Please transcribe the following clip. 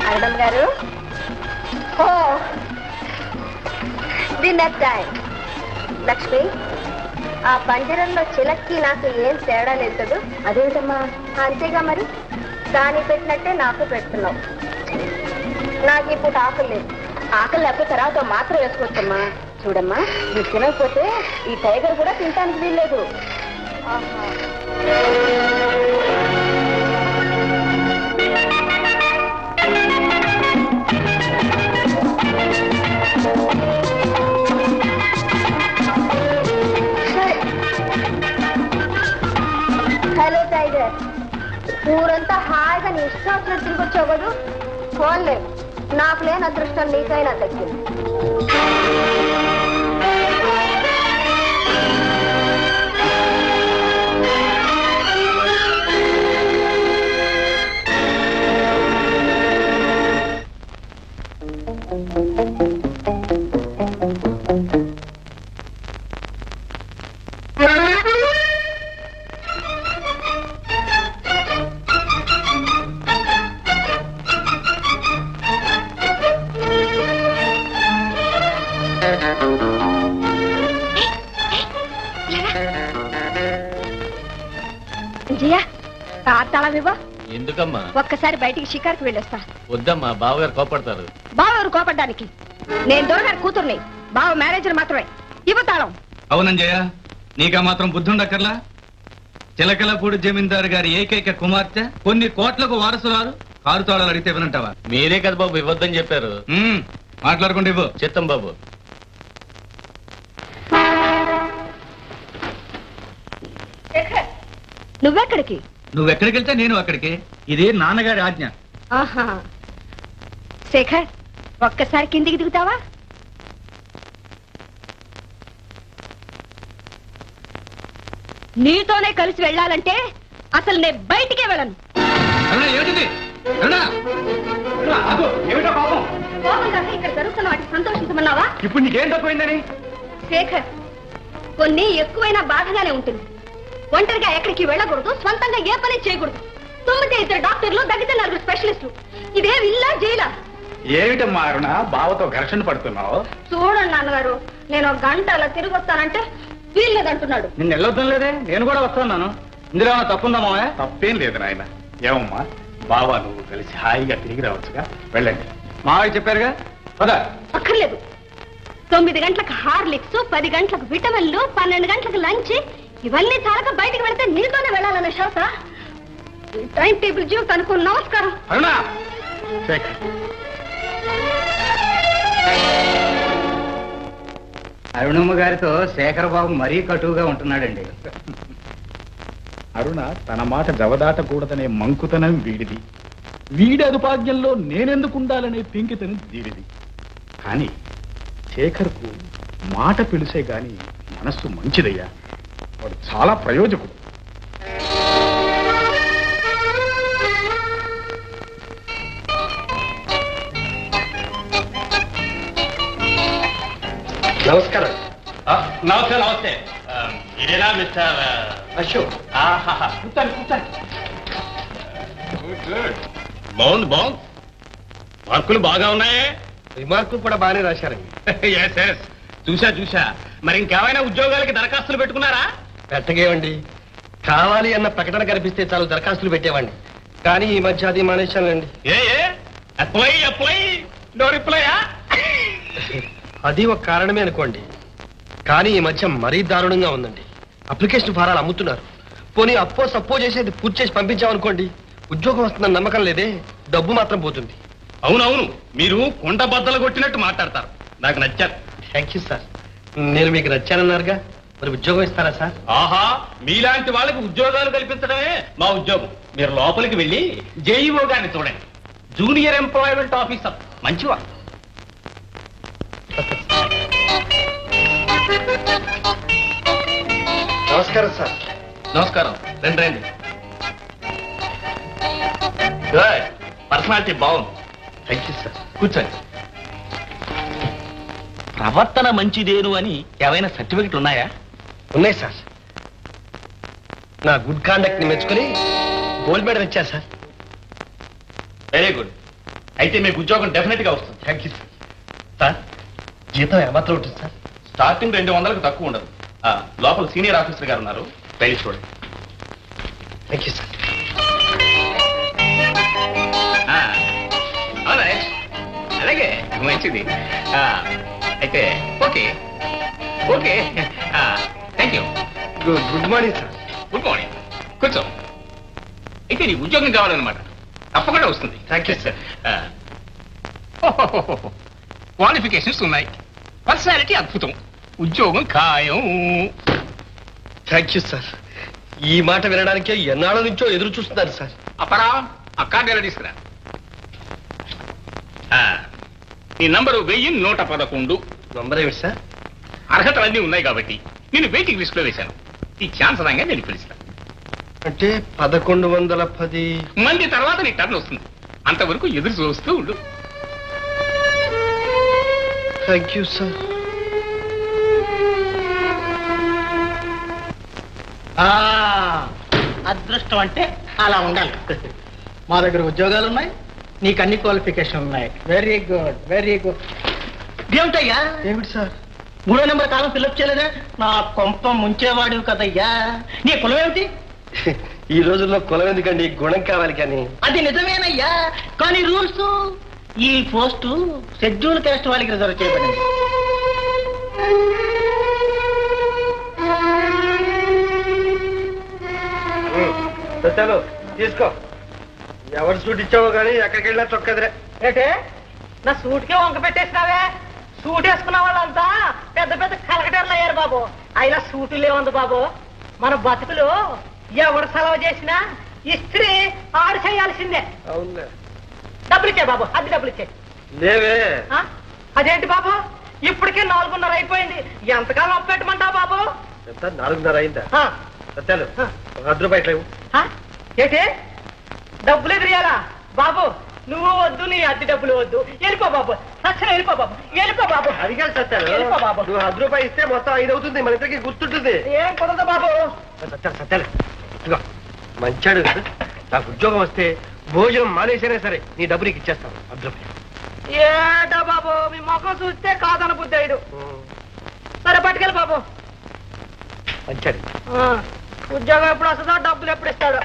అరడమ్మ గారు ఓ dinner time. Lakshmi, ఆ పంజరంలో చిలక్కి నాకు ఏం తేడా లేదు కదా? అదేమిటమ్మా? అంతేగా మరి, దాన్ని పెట్టినట్టే నాకు పెడుతున్నావు. నాకు ఇప్పుడు ఆకలి లేదు. ఆకలి లేకపోతే తర్వాత మాత్రం వేసుకోవచ్చమ్మా. చూడమ్మా, నువ్వు తినకపోతే ఈ టైగర్ కూడా తినడానికి వీల్లేదు. హలో టైగర్, ఊరంతా హాయిగా నీ ఇష్టం వచ్చినట్టు తిరిగొచ్చావు కదూ. ఫోన్లే, నాకు లేని అదృష్టం నీకైనా దక్కింది. ఎందుకమ్మా? ఒక్కసారి బయటికి షికార్కి వెళ్ళొస్తా. వద్దమ్మా, బావగారు కోపడతారు. బావగారు కోపడ్డానికి నేను దొరగారి కూతుర్ని, బావ మేనేజర్ మాత్రమే. ఇవ్వతాళం. అవునంజయ్య, నీకా మాత్రం బుద్ధి ఉండక్కర్లా? చిలకలపూడి జమీందారు గారి ఏకైక కుమార్తె, కొన్ని కోట్లకు వారసురాలు, కారు తాళాలు అడిగితే వినంటావా? మీరే కదా బాబు ఇవ్వద్దని చెప్పారు. మాట్లాడుకుంటే ఇవ్వు. చిత్తం బాబు. నువ్వెక్కడికి? నువ్వెక్కడికి వెళ్తే నేను అక్కడికి. ఇది నాన్నగారి ఆజ్ఞ. ఆహా, శేఖర్, ఒక్కసారి కిందికి దిగుతావా? నీతోనే కలిసి వెళ్ళాలంటే అసలు నేను బయటికే వెళ్ళను. ఇక్కడ జరుగుతున్న వాటికి సంతోషించమన్నావా? ఇప్పుడు నీకేం తక్కువైందని? శేఖర్, కొన్ని ఎక్కువైనా బాధగానే ఉంటుంది. ఒంటరిగా ఎక్కడికి వెళ్ళకూడదు, స్వంతంగా ఏ పని చేయకూడదు. 9 ఇద్దరు డాక్టర్లు, దగ్గర 4 స్పెషలిస్టులు. ఇదే విల్లా జైలా? ఏమిటమ్మా అరుణ, బావతో ఘర్షణ పడుతున్నావు? చూడండి నాన్నగారు, నేను 1 గంట అలా తిరిగి వస్తానంటే వీల్లేదంటున్నాడు. నిన్ను వెళ్ళొద్దాం లేదే, నేను కూడా వస్తున్నాను. ఇందులో ఏమైనా తప్పుందా మావయ్య? తప్పేం లేదు నాయన. ఏమమ్మా, బావ నువ్వు కలిసి హాయిగా తిరిగి రావచ్చుగా. వెళ్ళండి, మావయ్య చెప్పారుగా. పదా. అక్కర్లేదు. 9 గంటలకు హార్లిక్స్, 10 గంటలకు విటమిన్లు, 12 గంటలకు లంచ్, ఇవన్నీ చాలక బయటికి వెళితే నీతోనే వెళ్ళాలన్న షరత. టైం టేబుల్ జీవితానికి నమస్కారం. అరుణ, అరుణమ్మ గారితో శేఖర్ బాబు మరీ కటువుగా ఉంటున్నాడండి. అరుణ తన మాట జవదాటకూడదనే మంకుతనం వీడిది, వీడి అదుపాజ్ఞంలో నేనెందుకు ఉండాలనే పింకితనం వీడిది. కానీ శేఖర్కు మాట పిలిసే గాని మనస్సు మంచిదయ్యా. వాడు చాలా ప్రయోజకుడు. నమస్కారం. నమస్తే. నమస్తే. ఇదేనా మిస్టర్ అశోక్? కూర్చోండి, కూర్చోండి. బాగుంది, బాగుంది. మార్కులు బాగా ఉన్నాయే. రిమార్కులు కూడా బాగానే రాశారండి. చూసా. మరి ఇంకేమైనా ఉద్యోగాలకి దరఖాస్తులు పెట్టుకున్నారా? పెట్టగేవండి. కావాలి అన్న ప్రకటన కనిపిస్తే చాలు దరఖాస్తులు పెట్టేవాడిని. కానీ ఈ మధ్య అది మానేశానండి. Apply no రిప్లైయా? అది ఒక కారణమే అనుకోండి. కానీ ఈ మధ్య మరీ దారుణంగా ఉందండి. అప్లికేషన్ ఫారాలు అమ్ముతున్నారు. పోనీ సప్పో చేసేది పూర్తి చేసి పంపించామనుకోండి, ఉద్యోగం వస్తుందని నమ్మకం లేదే, డబ్బు మాత్రం పోతుంది. అవునవును, మీరు కొండ బద్దలు కొట్టినట్టు మాట్లాడతారు. నాకు నచ్చారు. Thank you sir. నేను మీకు నచ్చానన్నారుగా, మరి ఉద్యోగం ఇస్తారా సార్? ఆహా, మీలాంటి వాళ్ళకి ఉద్యోగాలు కల్పించడమే మా ఉద్యోగం. మీరు లోపలికి వెళ్ళి జేఈఓ గారిని చూడండి. జూనియర్ ఎంప్లాయ్మెంట్ ఆఫీసర్, మంచివా. నమస్కారం సార్. నమస్కారం. రండి. పర్సనాలిటీ బాగుంది. Thank you sir. కూర్చోండి. ప్రవర్తన మంచిదేను అని ఏమైనా సర్టిఫికెట్ ఉన్నాయా? ఉన్నాయి సార్. నా గుడ్ కాండక్ట్ ని మెచ్చుకుని గోల్డ్ మెడల్ ఇచ్చారు సార్. Very good. అయితే మీకు ఉద్యోగం డెఫినెట్ గా వస్తుంది. Thank you sir. సార్ జీతం ఏమాత్రం ఉంటుంది సార్? స్టార్టింగ్ 200కు తక్కువ ఉండదు. లోపల సీనియర్ ఆఫీసర్ గారు ఉన్నారు, వెళ్ళి చూడండి. Thank you sir. అలాగే మంచిది. అయితే okay okay, thank you. Good morning sir. Good morning. కూర్చో. అయితే నీ ఉద్యోగం కావాలన్నమాట, తప్పకుండా వస్తుంది. Thank you sir. క్వాలిఫికేషన్స్ ఉన్నాయి, పర్సనాలిటీ అద్భుతం, ఉద్యోగం ఖాయం. Thank you sir. ఈ మాట వినడానికే ఎన్నాళ్ళ నుంచో ఎదురు చూస్తున్నారు సార్. అప్పరా ఆ కార్డు ఎలా తీసుకురా. నీ నంబరు 1111. నంబర్ ఏమిటి సార్? అర్హతలన్నీ ఉన్నాయి కాబట్టి నేను వెయిటింగ్ లిస్ట్ లో వేశాను. ఈ ఛాన్స్ రాగా నేను పిలుస్తాను. అంటే 1110 మంది తర్వాత నీ టర్న్ వస్తుంది, అంతవరకు ఎదురు చూస్తూ ఉండు. Thank you sir. అదృష్టం అంటే అలా ఉండాలి. మా దగ్గర ఉద్యోగాలు ఉన్నాయి, నీకు అన్ని క్వాలిఫికేషన్ ఉన్నాయి. Very good very good. ఏమిటయ్యా? ఏమిటి సార్? 3వ నెంబర్ కాలం ఫిల్అప్ చేయలేదా? నా కొంప ముంచేవాడివి కదయ్యా. నీ కులం ఏమిటి? ఈ రోజుల్లో కులం ఎందుకండి, గుణం కావాలి. కానీ అది నిజమేనయ్యా, కానీ రూల్స్ ఈ పోస్టు షెడ్యూల్ కాస్ట్ వాళ్ళకి రిజర్వ్ చేయబడింది. చలో తీసుకో. ఎవరు సూట్ ఇచ్చావో కానీ ఎక్కడికి వెళ్ళినా చొక్కదిరే. ఏంటే నా సూట్కే వంక పెట్టేసినావే? సూట్ వేసుకున్న వాళ్ళంతా పెద్ద పెద్ద కలకటర్లు అయ్యారు బాబు. అయినా సూటు లేవుంది బాబు. మన బతుకులు ఎవడు సెలవు చేసినా ఇస్త్రీ ఆడు చేయాల్సిందే. అవునులే. డబ్బులు ఇచ్చే బాబు, అద్దె డబ్బులు ఇచ్చే. లేవే. అదేంటి బాబు, ఇప్పటికే 4:30 అయిపోయింది. ఎంతకాలం ఒప్పెట్టమంటావు బాబు? ఎంత 4:30 అయిందా? సత్యాలు ₹10 లేవు. ఏంటి డబ్బులు ఎదురయ్యాలా బాబు? నువ్వు వద్దు, నీ అద్దె డబ్బులు వద్దు. వెళ్ళిపో బాబు, సత్యం వెళ్ళిపో బాబు, వెళ్ళిపో బాబు. అది కాదు సత్యాలు, వెళ్ళిపో బాబు. నువ్వు ₹10 ఇస్తే మొత్తం 5 అవుతుంది. మన ఇద్దరికి గుర్తుంటుంది. ఏం కుదరదు బాబు. సత్యాలు ఇదిగో మంచాడు కదా, నాకు ఉద్యోగం వస్తే భోజనం మానేసైనా సరే నీ డబ్బు నీకు ఇచ్చేస్తాను. ₹10. ఏటా బాబు, మీ ముఖం చూస్తే కాదన బుద్ధి అయ్యాడు. సరే పట్టుకెళ్ళి బాబు. మంచాడు. ఉద్యోగం ఎప్పుడు వస్తుందో, డబ్బులు ఎప్పుడు ఇస్తాడు.